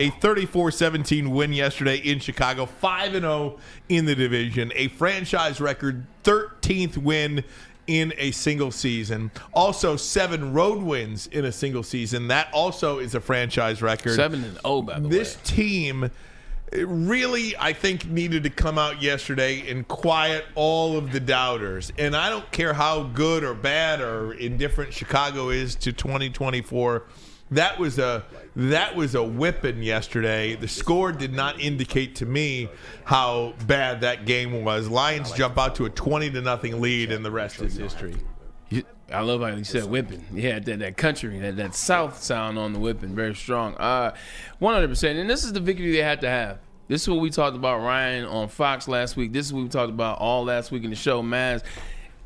A 34-17 win yesterday in Chicago, 5-0 in the division, a franchise record 13th win in a single season. Also, 7 road wins in a single season. That also is a franchise record. 7-0, by the way. This team really, I think, needed to come out yesterday and quiet all of the doubters. And I don't care how good or bad or indifferent Chicago is to 2024. That was a whipping yesterday. The score did not indicate to me how bad that game was. Lions jump out to a 20-0 lead, and the rest is history. I love how you said whipping. Yeah, that country, that South sound on the whipping, very strong. 100%. And this is the victory they had to have. This is what we talked about, Ryan, on Fox last week. This is what we talked about all last week in the show, Maz.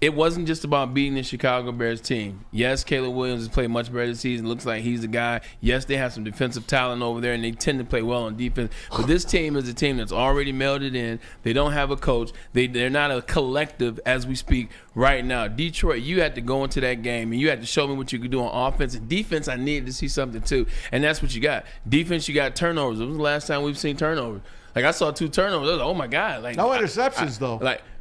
It wasn't just about beating the Chicago Bears team. Yes, Caleb Williams has played much better this season. Looks like he's the guy. Yes, they have some defensive talent over there, and they tend to play well on defense. But this team is a team that's already melded in. They don't have a coach. They're not a collective as we speak right now. Detroit, you had to go into that game, and you had to show me what you could do on offense. And defense, I needed to see something too. And that's what you got. Defense, you got turnovers. When was the last time we've seen turnovers? Like, I saw 2 turnovers. I was like, oh, my God. Like, no interceptions, though.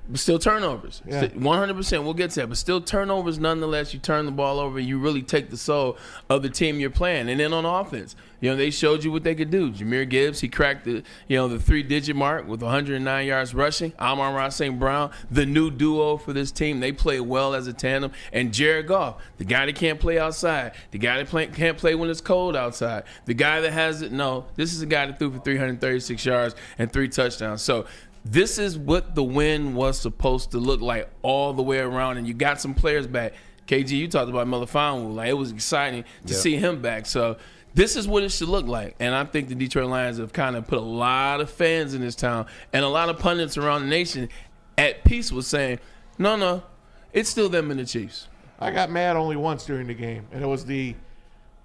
But still turnovers. Yeah. 100%. We'll get to that. But still turnovers nonetheless. You turn the ball over. You really take the soul of the team you're playing. And then on offense, they showed you what they could do. Jahmyr Gibbs, he cracked the 3-digit mark with 109 yards rushing. Amon-Ra St. Brown, the new duo for this team. They play well as a tandem. And Jared Goff, the guy that can't play outside. The guy that can't play when it's cold outside. The guy that has it. No, this is a guy that threw for 336 yards and 3 touchdowns. So, this is what the win was supposed to look like all the way around, and you got some players back. KG, you talked about Melifonwu. Like, it was exciting to see him back. So this is what it should look like, and I think the Detroit Lions have kind of put a lot of fans in this town and a lot of pundits around the nation at peace with saying, no, it's still them and the Chiefs. I got mad only once during the game, and it was the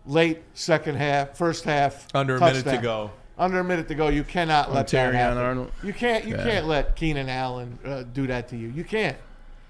late second half, first half. Under a minute to go. Under a minute to go, you cannot let that happen. Arnold. You can't let Keenan Allen do that to you. You can't.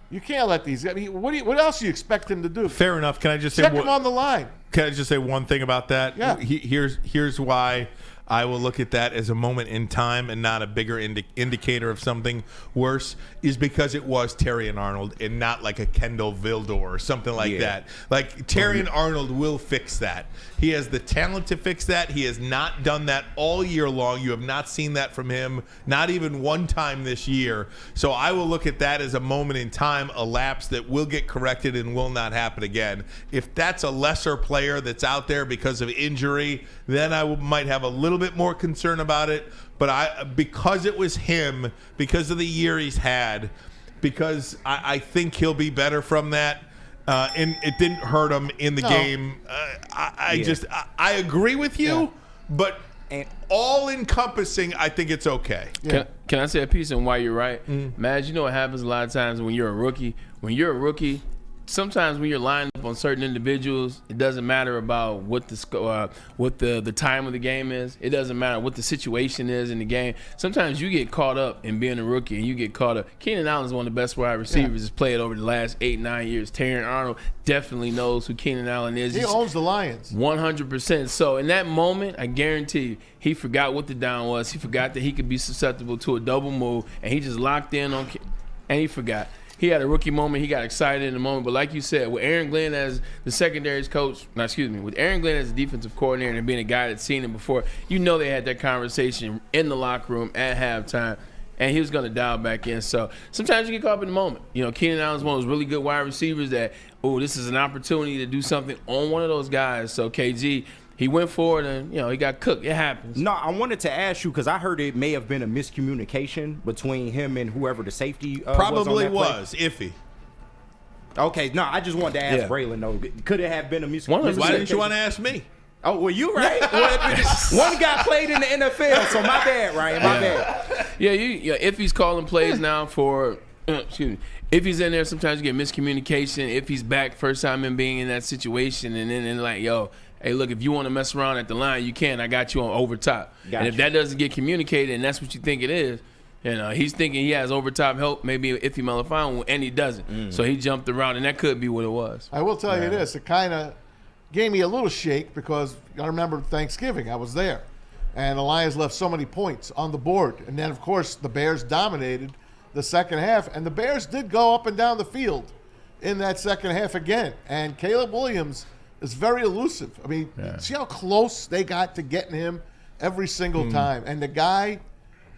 You can't let these. I mean, what else do you expect him to do? Fair enough. Can I just say check him on the line? Can I just say one thing about that? Yeah. Here's why I will look at that as a moment in time and not a bigger indicator of something worse, is because it was Terry and Arnold and not like a Kendall Vildor or something like that. Like, Terry and Arnold will fix that. He has the talent to fix that. He has not done that all year long. You have not seen that from him, not even one time this year. So I will look at that as a moment in time, a lapse that will get corrected and will not happen again. If that's a lesser player that's out there because of injury, then I might have a little bit more concern about it. But because it was him, because of the year he's had, because I think he'll be better from that. And it didn't hurt him in the game. I agree with you, but all encompassing, I think it's okay. Yeah. Can I say a piece on why you're right? Maz, you know what happens a lot of times when you're a rookie? When you're a rookie, sometimes when you're lined up on certain individuals, it doesn't matter about what the time of the game is. It doesn't matter what the situation is in the game. Sometimes you get caught up in being a rookie, and you get caught up. Keenan Allen is one of the best wide receivers that's played over the last 8-9 years. Terry Arnold definitely knows who Keenan Allen is. He owns the Lions. 100%. So in that moment, I guarantee you, he forgot what the down was. He forgot that he could be susceptible to a double move, and he just locked in on – and he forgot. He had a rookie moment. He got excited in the moment. But like you said, with Aaron Glenn as the secondaries coach, with Aaron Glenn as the defensive coordinator and being a guy that's seen him before, you know they had that conversation in the locker room at halftime, and he was going to dial back in. So sometimes you get caught up in the moment. Keenan Allen's one of those really good wide receivers that, this is an opportunity to do something on one of those guys. So KG, he went forward and, he got cooked. It happens. No, I wanted to ask you because I heard it may have been a miscommunication between him and whoever the safety probably was iffy. Okay, no, I just wanted to ask Braylon, though. Could it have been a miscommunication? Why didn't you want to ask me? Oh, well, you right. One guy played in the NFL, so my bad, Ryan. My bad. Yeah, if he's calling plays now for if he's in there, sometimes you get miscommunication. If he's back first time in being in that situation, and then like, hey, look, if you want to mess around at the line, you can. I got you on overtop. And if that doesn't get communicated and that's what you think it is, he's thinking he has overtop help, maybe Iffy Melifonwu, and he doesn't. So he jumped around, and that could be what it was. I will tell you this. It kind of gave me a little shake because I remember Thanksgiving. I was there. And the Lions left so many points on the board. And then, of course, the Bears dominated the second half. And the Bears did go up and down the field in that second half again. And Caleb Williams is very elusive. I mean, see how close they got to getting him every single time. And the guy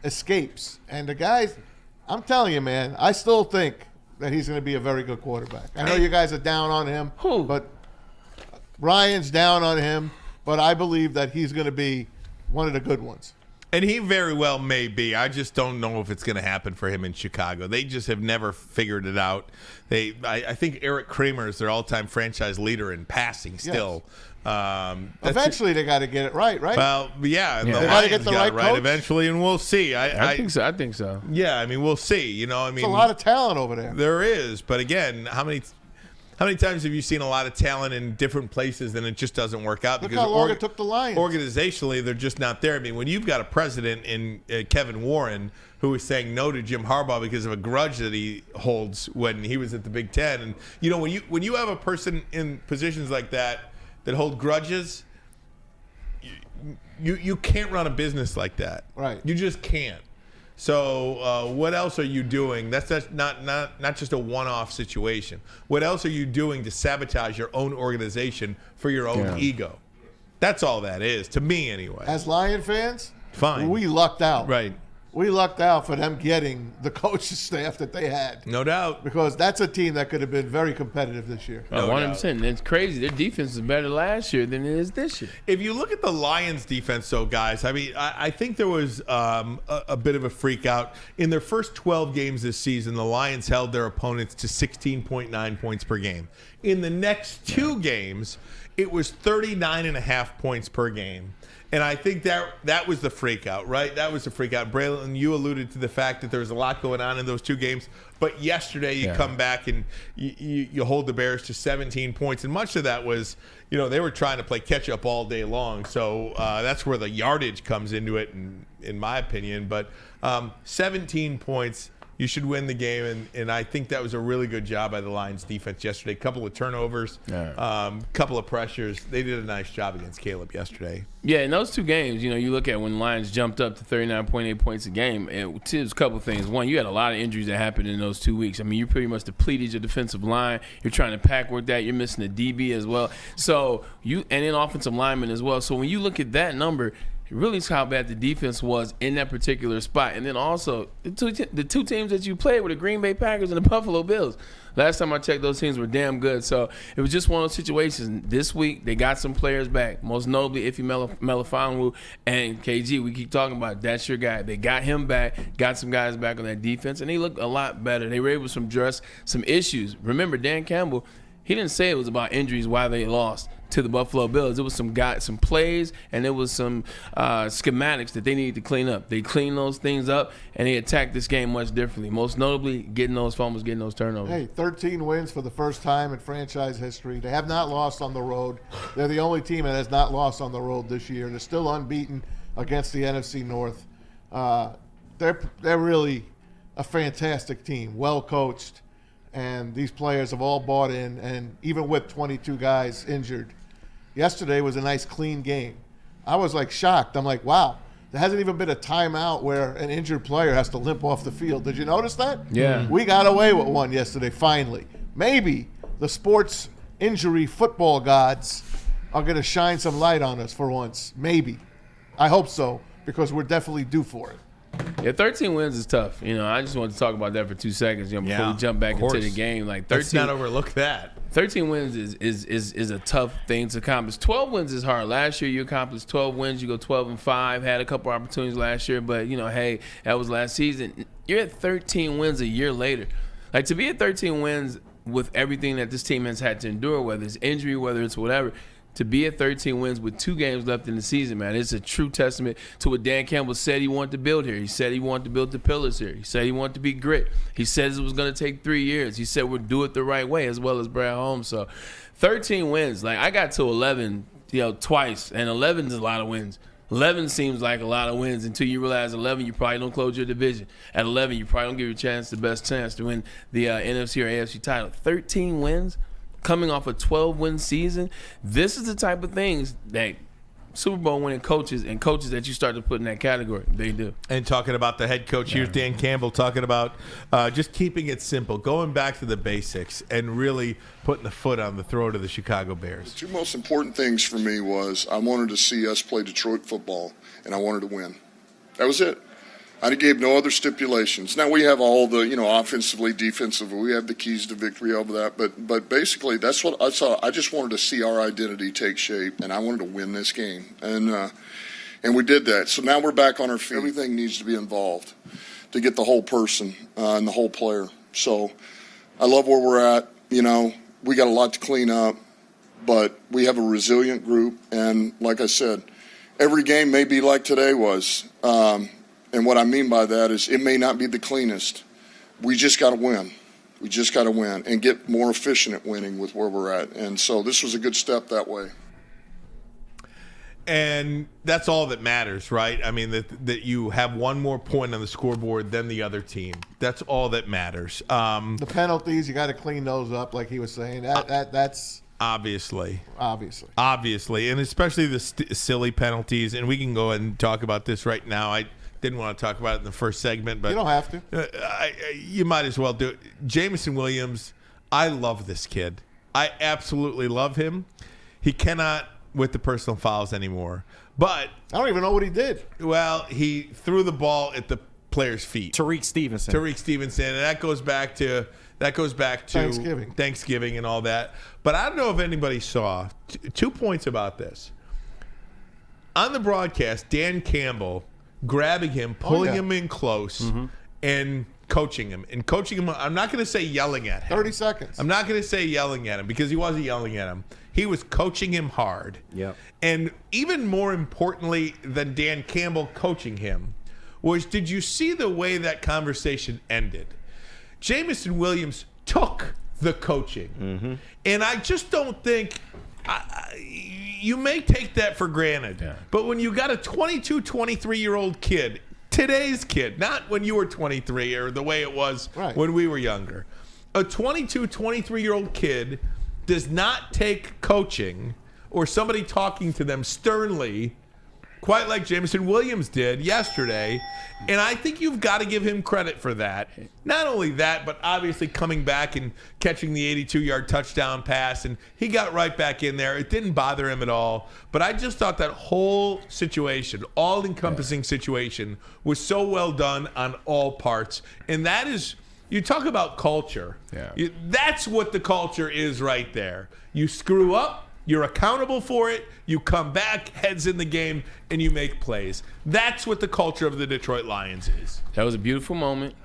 escapes. And the guy, I'm telling you, man, I still think that he's going to be a very good quarterback. I know you guys are down on him. But Ryan's down on him. But I believe that he's going to be one of the good ones. And he very well may be. I just don't know if it's going to happen for him in Chicago. They just have never figured it out. I think Eric Kramer is their all-time franchise leader in passing still. Yes. Eventually they got to get it right? Well, yeah. They The got to get the right coach eventually, and we'll see. I think so. Yeah, I mean, we'll see. You know, I mean, there's a lot of talent over there. There is, but again, how many times have you seen a lot of talent in different places and it just doesn't work out? Look how long it took the Lions. Organizationally, they're just not there. I mean, when you've got a president in Kevin Warren who is saying no to Jim Harbaugh because of a grudge that he holds when he was at the Big Ten, and you know, when you have a person in positions like that hold grudges, you can't run a business like that. Right. You just can't. So what else are you doing? That's not just a one-off situation. What else are you doing to sabotage your own organization for your own ego? That's all that is, to me anyway. As Lion fans, fine. We lucked out. Right. We lucked out for them getting the coaching staff that they had. No doubt. Because that's a team that could have been very competitive this year. 100%. It's crazy. Their defense is better last year than it is this year. If you look at the Lions' defense, though, guys, I mean, I think there was a bit of a freak out. In their first 12 games this season, the Lions held their opponents to 16.9 points per game. In the next two games, it was 39.5 points per game. And I think that was the freak out, right? That was the freak out. Braylon, you alluded to the fact that there was a lot going on in those two games. But yesterday you come back and you hold the Bears to 17 points. And much of that was, you know, they were trying to play catch up all day long. So that's where the yardage comes into it, in my opinion. But 17 points. You should win the game, and I think that was a really good job by the Lions defense yesterday. A couple of turnovers, couple of pressures. They did a nice job against Caleb yesterday. Yeah, in those two games, you know, you look at when the Lions jumped up to 39.8 points a game, it was a couple of things. One, you had a lot of injuries that happened in those 2 weeks. I mean, you pretty much depleted your defensive line. You're trying to pack work that. You're missing a DB as well. So and then offensive linemen as well. So when you look at that number, really how bad the defense was in that particular spot. And then also, the two teams that you played were the Green Bay Packers and the Buffalo Bills. Last time I checked, those teams were damn good. So it was just one of those situations. This week, they got some players back, most notably Ife Melifonwu and KG. We keep talking about that's your guy. They got him back, got some guys back on that defense, and they looked a lot better. They were able to address some issues. Remember, Dan Campbell, he didn't say it was about injuries why they lost to the Buffalo Bills. It was some plays, and it was some schematics that they needed to clean up. They cleaned those things up, and they attacked this game much differently. Most notably, getting those fumbles, getting those turnovers. Hey, 13 wins for the first time in franchise history. They have not lost on the road. They're the only team that has not lost on the road this year. They're still unbeaten against the NFC North. They're really a fantastic team, well coached, and these players have all bought in, and even with 22 guys injured, yesterday was a nice clean game. I was like shocked. I'm like, wow, there hasn't even been a timeout where an injured player has to limp off the field. Did you notice that? Yeah. We got away with one yesterday, finally. Maybe the sports injury football gods are going to shine some light on us for once. Maybe. I hope so, because we're definitely due for it. Yeah, 13 wins is tough. You know, I just wanted to talk about that for 2 seconds, before we jump back into the game. Like 13, let's not overlook that. 13 wins is a tough thing to accomplish. 12 wins is hard. Last year you accomplished 12 wins. You go 12-5. Had a couple opportunities last year, but hey, that was last season. You're at 13 wins a year later. Like, to be at 13 wins with everything that this team has had to endure, whether it's injury, whether it's whatever. To be at 13 wins with 2 games left in the season, man, it's a true testament to what Dan Campbell said he wanted to build here. He said he wanted to build the pillars here. He said he wanted to be grit. He said it was going to take 3 years. He said we'll do it the right way, as well as Brad Holmes. So 13 wins. Like, I got to 11, twice, and 11 is a lot of wins. 11 seems like a lot of wins until you realize 11, you probably don't close your division. At 11, you probably don't give your best chance to win the NFC or AFC title. 13 wins? Coming off a 12-win season, this is the type of things that Super Bowl winning coaches and coaches that you start to put in that category. They do. And talking about the head coach, here's Dan Campbell talking about just keeping it simple, going back to the basics, and really putting the foot on the throat of the Chicago Bears. The two most important things for me was I wanted to see us play Detroit football, and I wanted to win. That was it. I gave no other stipulations. Now we have all the, offensively, defensively, we have the keys to victory over that. But basically, that's what I saw. I just wanted to see our identity take shape, and I wanted to win this game, and we did that. So now we're back on our feet. Everything needs to be involved to get the whole person and the whole player. So I love where we're at. We got a lot to clean up, but we have a resilient group, and like I said, every game may be like today was. And what I mean by that is it may not be the cleanest. We just got to win. We just got to win and get more efficient at winning with where we're at. And so this was a good step that way. And that's all that matters, right? I mean, that you have one more point on the scoreboard than the other team. That's all that matters. The penalties, you got to clean those up, like he was saying. That's obviously, and especially the silly penalties. And we can go ahead and talk about this right now. I didn't want to talk about it in the first segment, but you don't have to. You might as well do it. Jameson Williams, I love this kid. I absolutely love him. He cannot with the personal fouls anymore. But I don't even know what he did. Well, he threw the ball at the player's feet. Tariq Stevenson, and that goes back to Thanksgiving and all that. But I don't know if anybody saw 2 points about this. On the broadcast, Dan Campbell grabbing him, pulling him in close, and coaching him. I'm not going to say yelling at him. 30 seconds. I'm not going to say yelling at him because he wasn't yelling at him. He was coaching him hard. Yep. And even more importantly than Dan Campbell coaching him was, did you see the way that conversation ended? Jameson Williams took the coaching. And I just don't think you may take that for granted. Yeah. But when you got a 22, 23-year-old kid, today's kid, not when you were 23 or the way it was when we were younger, a 22, 23-year-old kid does not take coaching or somebody talking to them sternly quite like Jameson Williams did yesterday. And I think you've got to give him credit for that. Not only that, but obviously coming back and catching the 82-yard touchdown pass. And he got right back in there. It didn't bother him at all. But I just thought that whole situation, all-encompassing situation, was so well done on all parts. And that is, you talk about culture. Yeah. That's what the culture is right there. You screw up. You're accountable for it. You come back, heads in the game, and you make plays. That's what the culture of the Detroit Lions is. That was a beautiful moment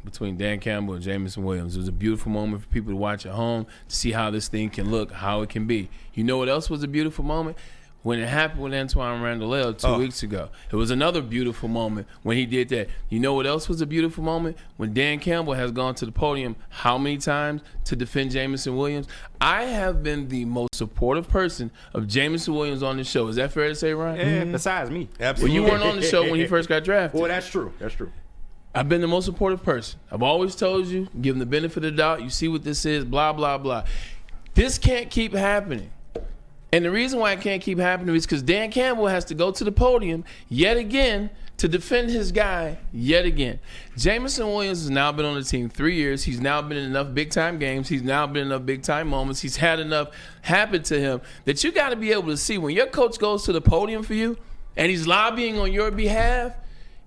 between Dan Campbell and Jameson Williams. It was a beautiful moment for people to watch at home, to see how this thing can look, how it can be. You know what else was a beautiful moment? When it happened with Antoine Randall 2 weeks ago. It was another beautiful moment when he did that. You know what else was a beautiful moment? When Dan Campbell has gone to the podium how many times to defend Jameson Williams? I have been the most supportive person of Jameson Williams on this show. Is that fair to say, Ryan? Yeah, besides me. Absolutely. Well, you weren't on the show when he first got drafted. Well, that's true. I've been the most supportive person. I've always told you, give him the benefit of the doubt. You see what this is, blah, blah, blah. This can't keep happening. And the reason why it can't keep happening is because Dan Campbell has to go to the podium yet again to defend his guy yet again. Jameson Williams has now been on the team 3 years. He's now been in enough big-time games. He's now been in enough big-time moments. He's had enough happen to him that you got to be able to see when your coach goes to the podium for you and he's lobbying on your behalf,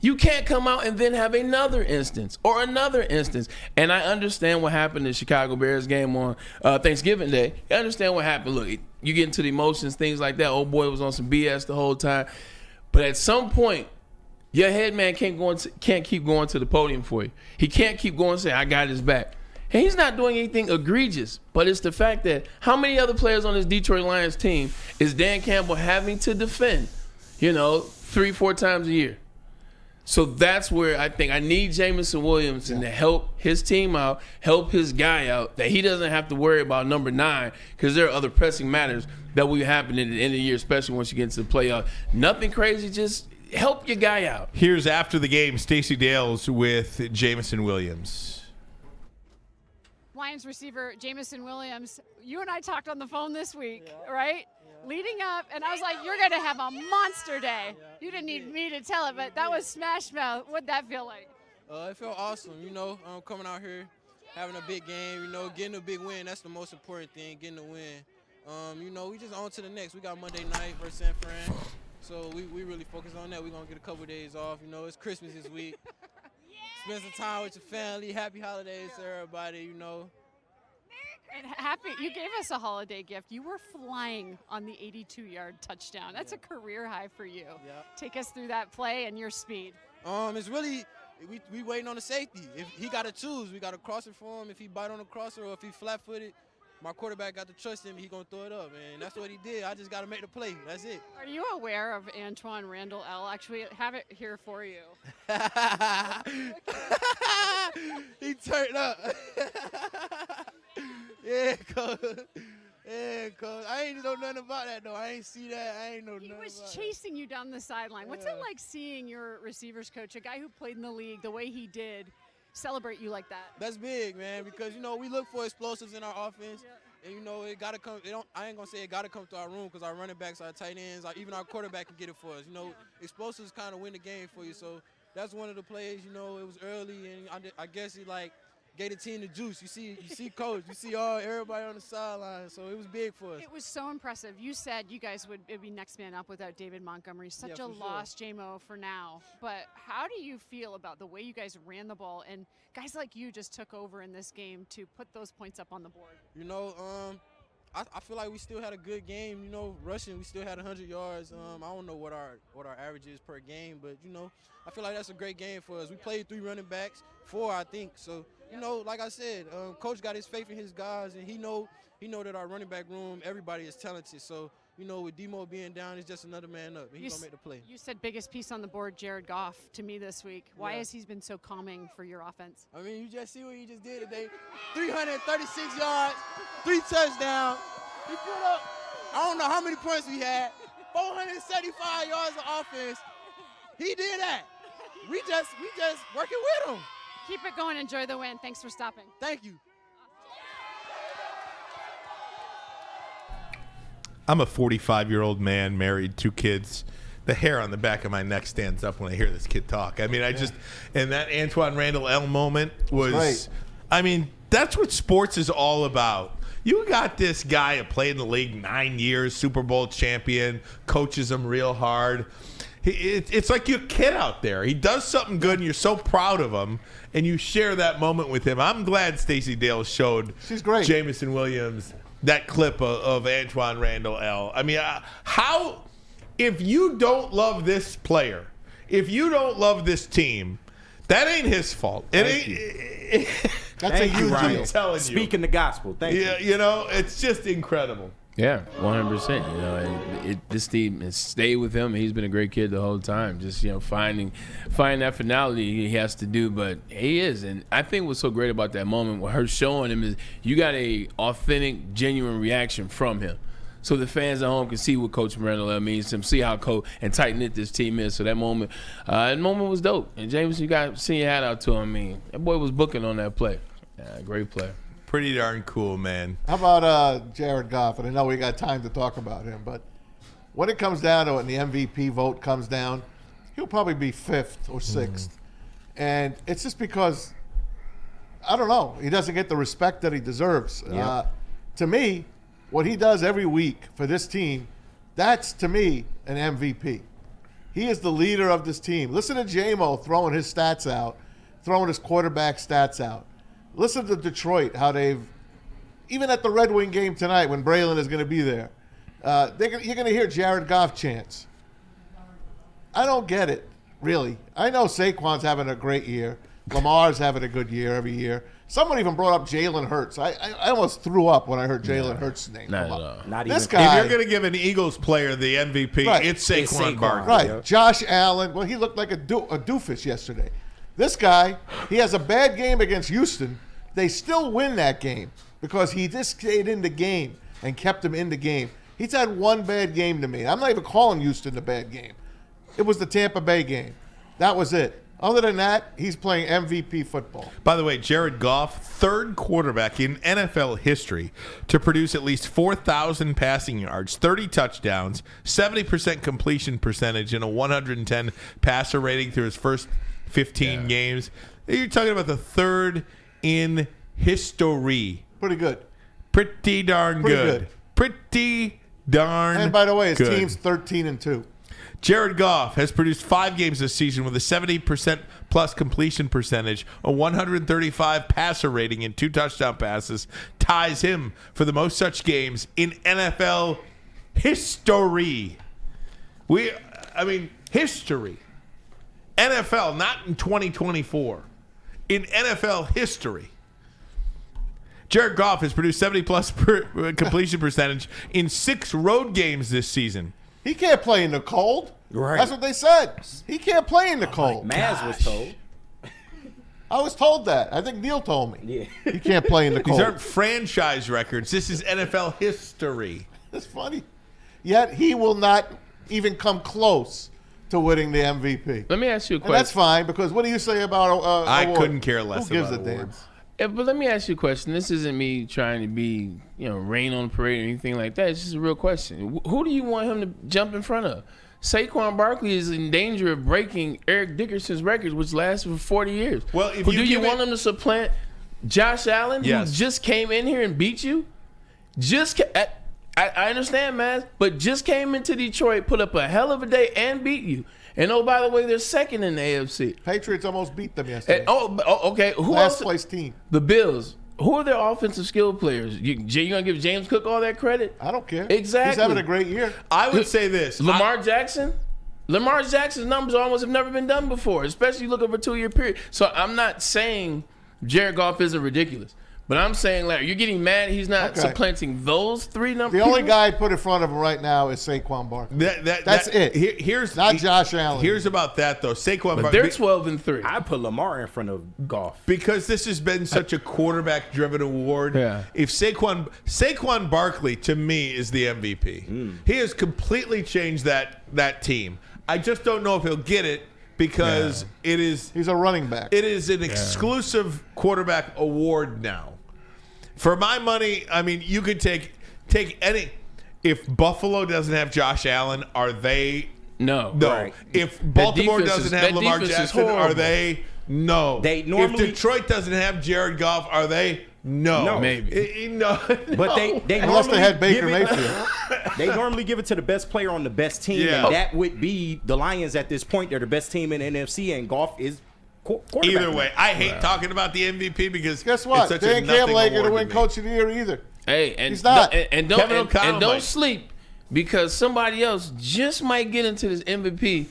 you can't come out and then have another instance or another instance. And I understand what happened in the Chicago Bears game on Thanksgiving Day. I understand what happened. Look, you get into the emotions, things like that. Old boy was on some BS the whole time. But at some point, your head man can't keep going to the podium for you. He can't keep going and say, I got his back. And he's not doing anything egregious, but it's the fact that how many other players on this Detroit Lions team is Dan Campbell having to defend, 3-4 times a year? So that's where I think I need Jameson Williams to help his team out, help his guy out, that he doesn't have to worry about number 9 because there are other pressing matters that will happen at the end of the year, especially once you get into the playoff. Nothing crazy, just help your guy out. Here's after the game, Stacey Dales with Jameson Williams. Lions receiver Jameson Williams, you and I talked on the phone this week, right? Yeah. leading up, and I was like, you're going to have a monster day. You didn't need me to tell it, but that was Smash Mouth. What'd that feel like? It felt awesome, coming out here, having a big game, getting a big win. That's the most important thing, getting a win. We just on to the next. We got Monday night versus San Fran, so we really focus on that. We're going to get a couple of days off. It's Christmas this week. Spend some time with your family. Happy holidays to everybody, And you gave us a holiday gift. You were flying on the 82-yard touchdown. That's a career high for you. Yeah. Take us through that play and your speed. It's really we waiting on the safety. If he got to choose, we got to cross it for him. If he bite on the crosser or if he flat-footed, my quarterback got to trust him. He gonna throw it up, and that's what he did. I just got to make the play. That's it. Are you aware of Antoine Randall L? Actually, I have it here for you. He turned up. Yeah, Coach. Yeah, Coach. I ain't know nothing about that, though. I ain't see that. I ain't know nothing about that. He was chasing you down the sideline. What's it like seeing your receivers coach, a guy who played in the league, the way he did, celebrate you like that? That's big, man, because, we look for explosives in our offense. And, it got to come. I ain't going to say it got to come to our room because our running backs, our tight ends, even our quarterback can get it for us. Explosives kind of win the game for you. So that's one of the plays, it was early. And I guess he, gave the team the juice. You see Coach. You see everybody on the sideline. So it was big for us. It was so impressive. You said you guys would be next man up without David Montgomery. Such a loss, J-Mo, for now. But how do you feel about the way you guys ran the ball and guys like you just took over in this game to put those points up on the board? I feel like we still had a good game. Rushing, we still had 100 yards. I don't know what our average is per game, but I feel like that's a great game for us. We played 3 running backs, 4 I think. So like I said, Coach got his faith in his guys, and he know that our running back room, everybody is talented. So with Demo being down, it's just another man up. He's gonna make the play. You said biggest piece on the board, Jared Goff, to me this week. Why has he been so calming for your offense? I mean, you just see what he just did today. 336 yards, 3 touchdowns. He put up, I don't know how many points we had, 475 yards of offense. He did that. We just working with him. Keep it going. Enjoy the win. Thanks for stopping. Thank you. I'm a 45-year-old man, married, 2 kids. The hair on the back of my neck stands up when I hear this kid talk. I mean, and that Antoine Randall L moment was, that's what sports is all about. You got this guy who played in the league 9 years, Super Bowl champion, coaches him real hard. It's like your kid out there. He does something good, and you're so proud of him, and you share that moment with him. I'm glad Stacey Dale showed Jamison Williams that clip of Antoine Randall L. I mean, if you don't love this player, if you don't love this team, that ain't his fault. That's a huge deal. I'm telling you. Speaking the gospel. Thank you. It's just incredible. Yeah, 100%. This team has stayed with him. He's been a great kid the whole time. Just finding that finality he has to do, but he is. And I think what's so great about that moment, what her showing him is you got a authentic, genuine reaction from him. So the fans at home can see what Coach Randall means to him, see how and tight-knit this team is. So that moment was dope. And James, you got to send your hat out to him. That boy was booking on that play. Yeah, great play. Pretty darn cool, man. How about Jared Goff? And I know we got time to talk about him, but when it comes down to it and the MVP vote comes down, he'll probably be 5th or 6th. And it's just because, I don't know, he doesn't get the respect that he deserves. Yep. To me, what he does every week for this team, that's, to me, an MVP. He is the leader of this team. Listen to J-Mo throwing his stats out, throwing his quarterback stats out. Listen to Detroit, how they've, even at the Red Wing game tonight when Braylon is going to be there, you're going to hear Jared Goff chants. I don't get it, really. I know Saquon's having a great year. Lamar's having a good year every year. Someone even brought up Jalen Hurts. I almost threw up when I heard Jalen Hurts' name come up. Not this even. guy, If you're going to give an Eagles player the MVP, it's Saquon Barkley. Right. Yeah. Josh Allen. Well, he looked like a doofus yesterday. This guy, he has a bad game against Houston. They still win that game because he just stayed in the game and kept him in the game. He's had one bad game to me. I'm not even calling Houston a bad game. It was the Tampa Bay game. That was it. Other than that, he's playing MVP football. By the way, Jared Goff, third quarterback in NFL history to produce at least 4,000 passing yards, 30 touchdowns, 70% completion percentage, and a 110 passer rating through his first 15 games. You're talking about the third in history. Pretty good. Pretty darn good. Pretty darn good. And by the way, his team's 13-2. Jared Goff has produced 5 games this season with a 70% plus completion percentage, a 135 passer rating, and 2 touchdown passes, ties him for the most such games in NFL history. History. NFL, not in 2024. In NFL history. Jared Goff has produced 70-plus completion percentage in 6 road games this season. He can't play in the cold. Right. That's what they said. He can't play in the cold. Maz was told. I was told that. I think Neil told me. Yeah. He can't play in the cold. These aren't franchise records. This is NFL history. That's funny. Yet he will not even come close to winning the MVP. Let me ask you a And question. that's fine, because what do you say about I award? couldn't care less Who gives about a awards. damn? But let me ask you a question. This isn't me trying to be, rain on the parade or anything like that. It's just a real question. Who do you want him to jump in front of? Saquon Barkley is in danger of breaking Eric Dickerson's records, which lasted for 40 years. Well, if do you you give want him to supplant Josh Allen, Yes. who just came in here and beat you? I understand, man, but just came into Detroit, put up a hell of a day, and beat you. And oh, by the way, they're second in the AFC. Patriots almost beat them yesterday. Okay. Who Last else? place team. The Bills. Who are their offensive skill players? You gonna give James Cook all that credit? I don't care. Exactly. He's having a great year. I would say this. Lamar Jackson? Lamar Jackson's numbers almost have never been done before, especially look over a 2-year period. So I'm not saying Jared Goff isn't ridiculous, but I'm saying, Larry, you're getting mad he's not Okay. supplanting those 3 numbers. The only guy I'd put in front of him right now is Saquon Barkley. That's it. Here's Not Josh Allen. Here's about that though. Saquon But Barkley. they're 12-3. I put Lamar in front of Goff. Because this has been such a quarterback-driven award. Yeah. If Saquon Barkley to me is the MVP. He has completely changed that team. I just don't know if he'll get it because He's a running back. it is an exclusive quarterback award now. For my money, I mean, you could take any. If Buffalo doesn't have Josh Allen, are they? No. No. Right. If Baltimore defense doesn't is- have that Lamar defense is Jackson, are horrible. they? No. They normally- if Detroit doesn't have Jared Goff, are they? No. No. Maybe. No. But they Unless normally they had Baker give it- Mayfield. They normally give it to the best player on the best team, Yeah. and that would be the Lions at this point. They're the best team in the NFC, and Goff is quarterback. Either way, I hate talking about the MVP because Guess what? It's such They a ain't Cam nothing Lakers to award win me. Coach of the Year either. Hey, and He's not. And don't Kevin O'Connell and don't might. sleep, because somebody else just might get into this MVP,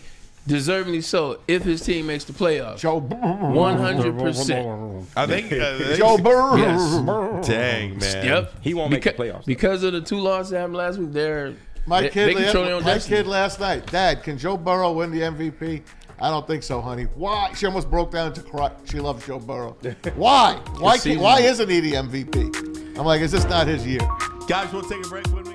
deservingly so, if his team makes the playoffs. Joe 100%. I think. Joe Burrow. Yes. Dang man. Yep. He won't make the playoffs. Because of the 2 losses that happened last week. My They kid control their own destiny. last night, Dad, can Joe Burrow win the MVP? I don't think so, honey. Why? She almost broke down to cry. She loves Joe Burrow. Why? Why season. isn't he the MVP? I'm like, is this not his year? Guys, we'll take a break when we